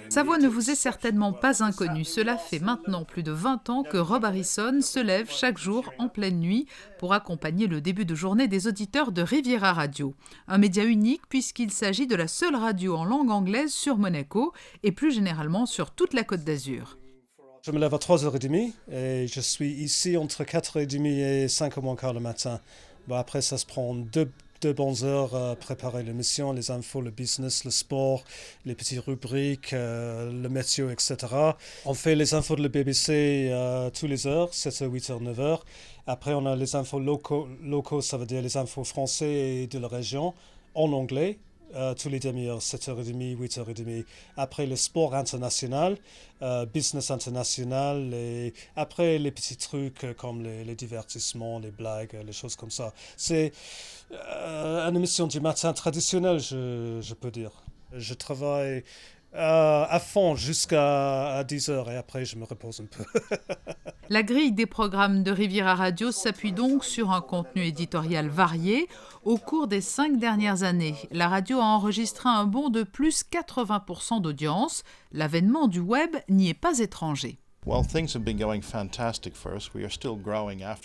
Sa voix ne vous est certainement pas inconnue. Cela fait maintenant plus de 20 ans que Rob Harrison se lève chaque jour en pleine nuit pour accompagner le début de journée des auditeurs de Riviera Radio. Un média unique puisqu'il s'agit de la seule radio en langue anglaise sur Monaco et plus généralement sur toute la Côte d'Azur. Je me lève à 3h30 et je suis ici entre 4h30 et 5h moins quart le matin. Après, ça se prend deux bonnes heures à préparer l'émission, les infos, le business, le sport, les petites rubriques, le météo, etc. On fait les infos de la BBC tous les heures, 7h, 8h, 9h. Après, on a les infos locaux, ça veut dire les infos français et de la région, en anglais. Tous les demi-heures, 7h30, 8h30. Après, le sport international, business international. Et après, les petits trucs comme les divertissements, les blagues, les choses comme ça. C'est une émission du matin traditionnelle, je peux dire. Je travaille à fond jusqu'à 10h et après, je me repose un peu. La grille des programmes de Riviera Radio s'appuie donc sur un contenu éditorial varié. Au cours des 5 dernières années, la radio a enregistré un bond de plus 80% d'audience. L'avènement du web n'y est pas étranger.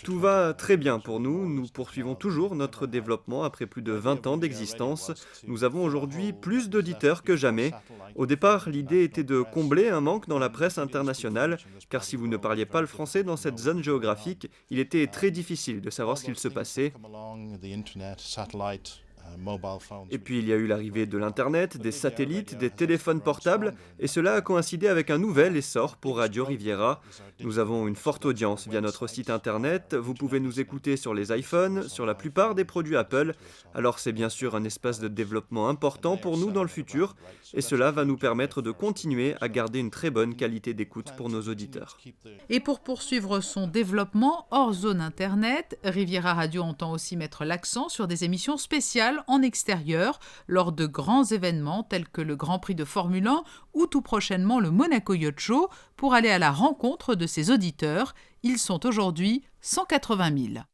Tout va très bien pour nous. Nous poursuivons toujours notre développement après plus de 20 ans d'existence. Nous avons aujourd'hui plus d'auditeurs que jamais. Au départ, l'idée était de combler un manque dans la presse internationale, car si vous ne parliez pas le français dans cette zone géographique, il était très difficile de savoir ce qu'il se passait. Et puis il y a eu l'arrivée de l'Internet, des satellites, des téléphones portables, et cela a coïncidé avec un nouvel essor pour Radio Riviera. Nous avons une forte audience via notre site Internet, vous pouvez nous écouter sur les iPhones, sur la plupart des produits Apple, alors c'est bien sûr un espace de développement important pour nous dans le futur, et cela va nous permettre de continuer à garder une très bonne qualité d'écoute pour nos auditeurs. Et pour poursuivre son développement hors zone Internet, Riviera Radio entend aussi mettre l'accent sur des émissions spéciales en extérieur lors de grands événements tels que le Grand Prix de Formule 1 ou tout prochainement le Monaco Yacht Show pour aller à la rencontre de ses auditeurs. Ils sont aujourd'hui 180 000.